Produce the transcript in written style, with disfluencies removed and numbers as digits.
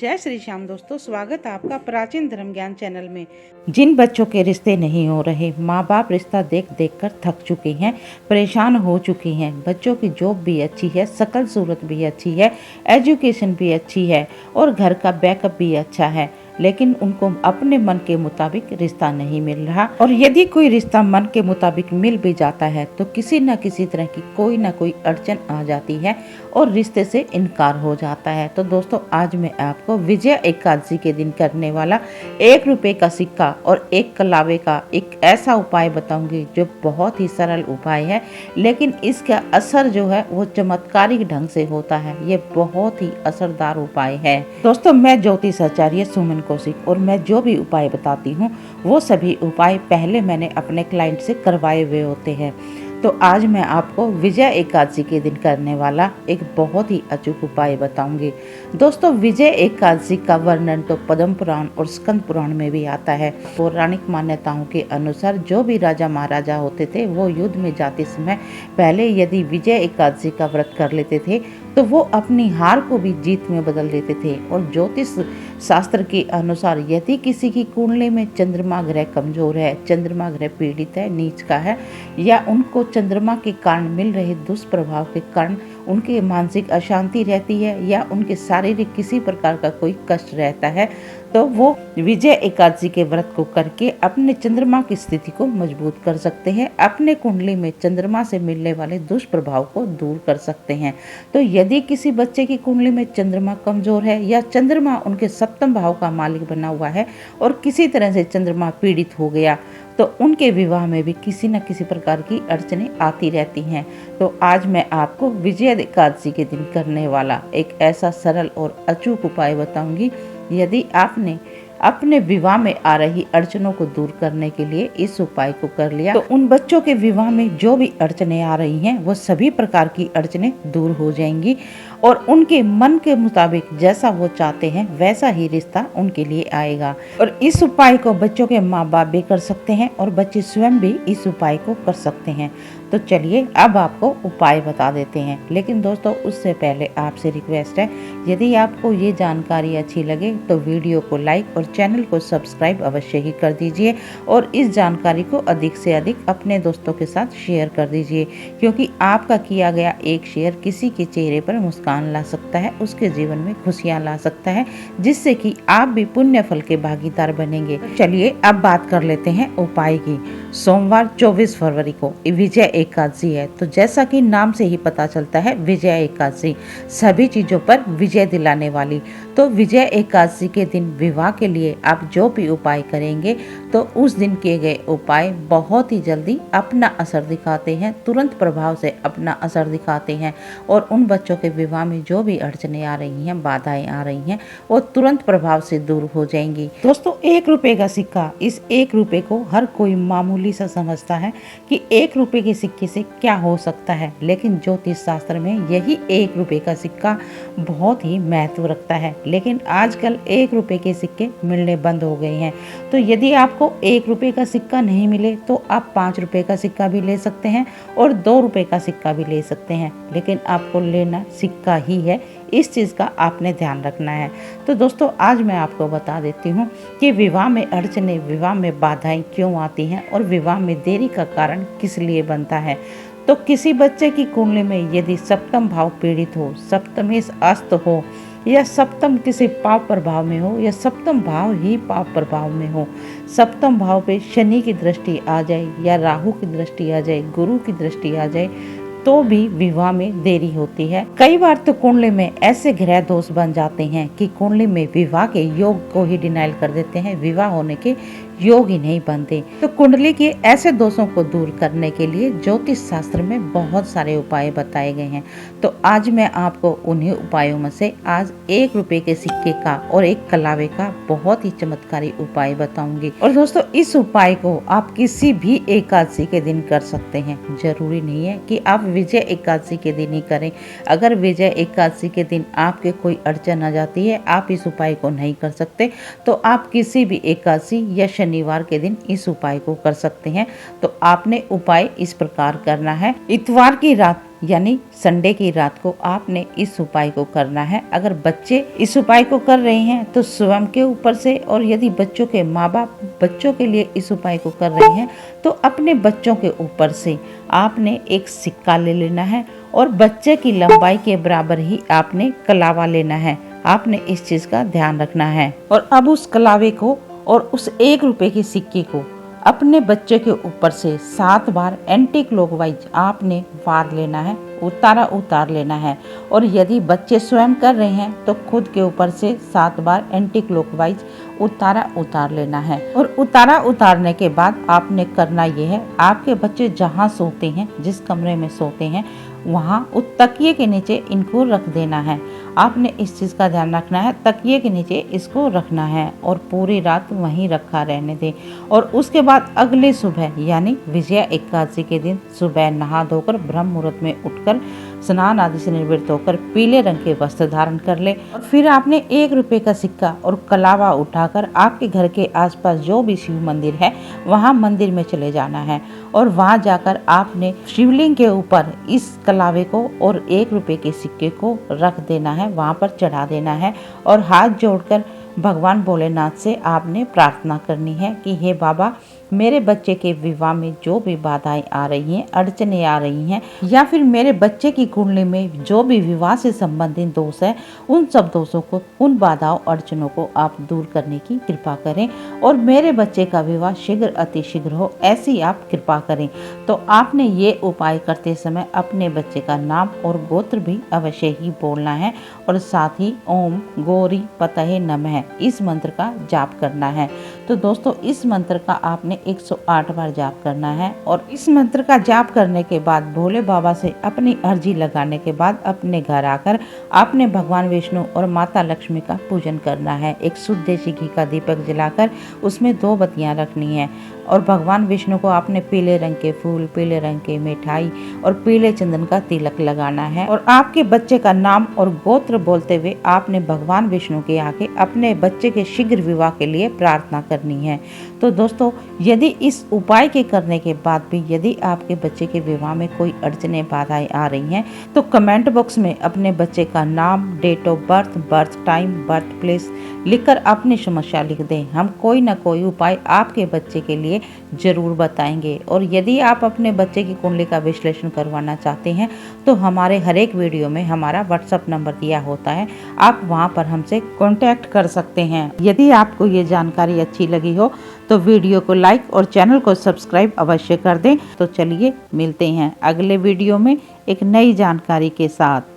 जय श्री श्याम दोस्तों, स्वागत है आपका प्राचीन धर्म ज्ञान चैनल में। जिन बच्चों के रिश्ते नहीं हो रहे, माँ बाप रिश्ता देख देख कर थक चुके हैं, परेशान हो चुके हैं। बच्चों की जॉब भी अच्छी है, शकल सूरत भी अच्छी है, एजुकेशन भी अच्छी है और घर का बैकअप भी अच्छा है, लेकिन उनको अपने मन के मुताबिक रिश्ता नहीं मिल रहा। और यदि कोई रिश्ता मन के मुताबिक मिल भी जाता है तो किसी न किसी तरह की कोई ना कोई अड़चन आ जाती है और रिश्ते से इनकार हो जाता है। तो दोस्तों, आज मैं आपको विजय एकादशी के दिन करने वाला 1 रुपए का सिक्का और 1 कलावे का एक ऐसा उपाय बताऊंगी जो बहुत ही सरल उपाय है, लेकिन इसका असर जो है वो चमत्कारिक ढंग से होता है। ये बहुत ही असरदार उपाय है। दोस्तों, मैं ज्योतिष आचार्य सुमन कौशिक और मैं जो भी उपाय बताती हूँ वो सभी उपाय पहले मैंने अपने क्लाइंट से करवाए हुए होते हैं। तो आज मैं आपको विजय एकादशी के दिन करने वाला एक बहुत ही अचूक उपाय बताऊंगी। दोस्तों, विजय एकादशी का वर्णन तो पद्म पुराण और स्कंद पुराण में भी आता है। पौराणिक मान्यताओं के अनुसार जो भी राजा महाराजा होते थे वो युद्ध में जाते समय पहले यदि विजय एकादशी का व्रत कर लेते थे तो वो अपनी हार को भी जीत में बदल देते थे। और ज्योतिष शास्त्र के अनुसार यदि किसी की कुंडली में चंद्रमा ग्रह कमजोर है, चंद्रमा ग्रह पीड़ित है, नीच का है, या उनको चंद्रमा के कारण मिल रहे दुष्प्रभाव के कारण उनकी मानसिक अशांति रहती है या उनके शारीरिक किसी प्रकार का कोई कष्ट रहता है, तो वो विजय एकादशी के व्रत को करके अपने चंद्रमा की स्थिति को मजबूत कर सकते हैं, अपने कुंडली में चंद्रमा से मिलने वाले दुष्प्रभाव को दूर कर सकते हैं। तो यदि किसी बच्चे की कुंडली में चंद्रमा कमजोर है या चंद्रमा उनके सप्तम भाव का मालिक बना हुआ है और किसी तरह से चंद्रमा पीड़ित हो गया तो उनके विवाह में भी किसी न किसी प्रकार की अड़चनें आती रहती हैं। तो आज मैं आपको विजय एकादशी के दिन करने वाला एक ऐसा सरल और अचूक उपाय बताऊंगी। यदि आपने अपने विवाह में आ रही अड़चनों को दूर करने के लिए इस उपाय को कर लिया तो उन बच्चों के विवाह में जो भी अड़चनें आ रही हैं वो सभी प्रकार की अड़चनें दूर हो जाएंगी और उनके मन के मुताबिक जैसा वो चाहते हैं वैसा ही रिश्ता उनके लिए आएगा। और इस उपाय को बच्चों के माँ बाप भी कर सकते हैं और बच्चे स्वयं भी इस उपाय को कर सकते हैं। तो चलिए अब आपको उपाय बता देते हैं, लेकिन दोस्तों उससे पहले आपसे रिक्वेस्ट है, यदि आपको ये जानकारी अच्छी लगे तो वीडियो को लाइक और चैनल को सब्सक्राइब अवश्य ही कर दीजिए और इस जानकारी को अधिक से अधिक अपने दोस्तों के साथ शेयर कर दीजिए, क्योंकि आपका किया गया एक शेयर किसी के चेहरे पर मुस्कान ला सकता है, उसके जीवन में खुशियाँ ला सकता है, जिससे कि आप भी पुण्य फल के भागीदार बनेंगे। चलिए अब बात कर लेते हैं उपाय की। सोमवार 24 फरवरी को विजय एकादशी है, तो जैसा कि नाम से ही पता चलता है विजय एकादशी सभी चीजों पर विजय दिलाने वाली। तो विजय एकादशी के दिन विवाह के लिए आप जो भी उपाय करेंगे तो उस दिन किए गए उपाय बहुत ही जल्दी अपना असर दिखाते हैं, तुरंत प्रभाव से अपना असर दिखाते हैं और उन बच्चों के विवाह में जो भी अड़चनें आ रही हैं, बाधाएं आ रही हैं, वो तुरंत प्रभाव से दूर हो जाएंगी। दोस्तों, 1 रुपए का सिक्का, इस 1 रुपए को हर कोई मामूली सा समझता है कि 1 रुपए के सिक्के से क्या हो सकता है, लेकिन ज्योतिष शास्त्र में यही 1 रुपए का सिक्का बहुत ही महत्व रखता है। लेकिन आजकल 1 रुपए के सिक्के मिलने बंद हो गए हैं। तो यदि आपको 1 रुपए का सिक्का नहीं मिले तो आप 5 रुपए का सिक्का भी ले सकते हैं और 2 रुपए का सिक्का भी ले सकते हैं, लेकिन आपको लेना सिक्का ही है, इस चीज़ का आपने ध्यान रखना है। तो दोस्तों, आज मैं आपको बता देती हूँ कि विवाह में अड़चनें, विवाह में बाधाएं क्यों आती हैं और विवाह में देरी का कारण किस लिए बनता है। तो किसी बच्चे की कुंडली में यदि सप्तम भाव पीड़ित हो, सप्तमेश अस्त हो या सप्तम किसी पाप प्रभाव में हो या सप्तम भाव ही पाप प्रभाव में हो, सप्तम भाव पे शनि की दृष्टि आ जाए या राहु की दृष्टि आ जाए, गुरु की दृष्टि आ जाए, तो भी विवाह में देरी होती है। कई बार तो कुंडली में ऐसे ग्रह दोष बन जाते हैं कि कुंडली में विवाह के योग को ही डिनाइल कर देते हैं, विवाह होने के योग ही नहीं बनते। तो कुंडली के ऐसे दोषों को दूर करने के लिए ज्योतिष शास्त्र में बहुत सारे उपाय बताए गए हैं। तो आज मैं आपको उन्हीं उपायों में से आज 1 रुपए के सिक्के का और 1 कलावे का बहुत ही चमत्कारी उपाय बताऊंगी। और दोस्तों, इस उपाय को आप किसी भी एकादशी के दिन कर सकते हैं, जरूरी नहीं है कि आप विजय एकादशी के दिन ही करें। अगर विजय एकादशी के दिन आपके कोई अड़चन आ जाती है, आप इस उपाय को नहीं कर सकते, तो आप किसी भी एकादशी या शनिवार के दिन इस उपाय को कर सकते हैं। तो आपने उपाय इस प्रकार करना है। इतवार की रात यानी संडे की रात को आपने इस उपाय को करना है। अगर बच्चे इस उपाय को कर रहे हैं तो स्वयं के ऊपर से, और यदि बच्चों के माँ बाप बच्चों के लिए इस उपाय को कर रहे हैं तो अपने बच्चों के ऊपर से आपने एक सिक्का ले लेना है और बच्चे की लंबाई के बराबर ही आपने कलावा लेना है। आपने इस चीज का ध्यान रखना है। और अब उस कलावे को और उस 1 रुपए के सिक्के को अपने बच्चे के ऊपर से 7 बार एंटी क्लॉकवाइज आपने वार लेना है, उतार लेना है। और यदि बच्चे स्वयं कर रहे हैं तो खुद के ऊपर से 7 बार एंटी क्लॉकवाइज उतार लेना है। और उतारने के बाद आपने करना ये है, आपके बच्चे जहाँ सोते हैं, जिस कमरे में सोते हैं, वहाँ उस तकिए के नीचे इनको रख देना है। आपने इस चीज़ का ध्यान रखना है, तकिए के नीचे इसको रखना है और पूरी रात वहीं रखा रहने दें। और उसके बाद अगले सुबह यानी विजया एकादशी के दिन सुबह नहा धोकर ब्रह्म मुहूर्त में उठकर स्नान आदि से निवृत्त होकर पीले रंग के वस्त्र धारण कर ले। और फिर आपने 1 रुपए का सिक्का और कलावा उठाकर आपके घर के आसपास जो भी शिव मंदिर है वहाँ मंदिर में चले जाना है। और वहाँ जाकर आपने शिवलिंग के ऊपर इस कलावे को और 1 रुपए के सिक्के को रख देना है, वहाँ पर चढ़ा देना है। और हाथ जोड़कर भगवान भोलेनाथ से आपने प्रार्थना करनी है कि हे बाबा, मेरे बच्चे के विवाह में जो भी बाधाएं आ रही हैं, अड़चने आ रही हैं, या फिर मेरे बच्चे की कुंडली में जो भी विवाह से संबंधित दोष है, उन सब दोषों को, उन बाधाओं अड़चनों को आप दूर करने की कृपा करें और मेरे बच्चे का विवाह शीघ्र अति शीघ्र हो, ऐसी आप कृपा करें। तो आपने ये उपाय करते समय अपने बच्चे का नाम और गोत्र भी अवश्य ही बोलना है और साथ ही ओम गौरी पतये नमः इस मंत्र का जाप करना है। तो दोस्तों, इस मंत्र का आपने 108 बार जाप करना है। और इस मंत्र का जाप करने के बाद भोले बाबा से अपनी अर्जी लगाने के बाद अपने घर आकर आपने भगवान विष्णु और माता लक्ष्मी का पूजन करना है। एक शुद्ध देसी घी का दीपक जलाकर उसमें 2 बत्तियां रखनी है और भगवान विष्णु को आपने पीले रंग के फूल, पीले रंग के मिठाई और पीले चंदन का तिलक लगाना है। और आपके बच्चे का नाम और गोत्र बोलते हुए आपने भगवान विष्णु के आगे अपने बच्चे के शीघ्र विवाह के लिए प्रार्थना करनी है। तो दोस्तों, यदि इस उपाय के करने के बाद भी यदि आपके बच्चे के विवाह में कोई अड़चने बाधाएं आ रही हैं तो कमेंट बॉक्स में अपने बच्चे का नाम, date of birth, birth time, birth place लिखकर अपनी समस्या लिख दें। हम कोई ना कोई उपाय आपके बच्चे के लिए जरूर बताएंगे। और यदि आप अपने बच्चे की कुंडली का विश्लेषण करवाना चाहते हैं तो हमारे हर एक वीडियो में हमारा व्हाट्सएप नंबर दिया होता है, आप वहां पर हमसे कांटेक्ट कर सकते हैं। यदि आपको ये जानकारी अच्छी लगी हो तो वीडियो को लाइक और चैनल को सब्सक्राइब अवश्य कर दें। तो चलिए मिलते हैं अगले वीडियो में एक नई जानकारी के साथ।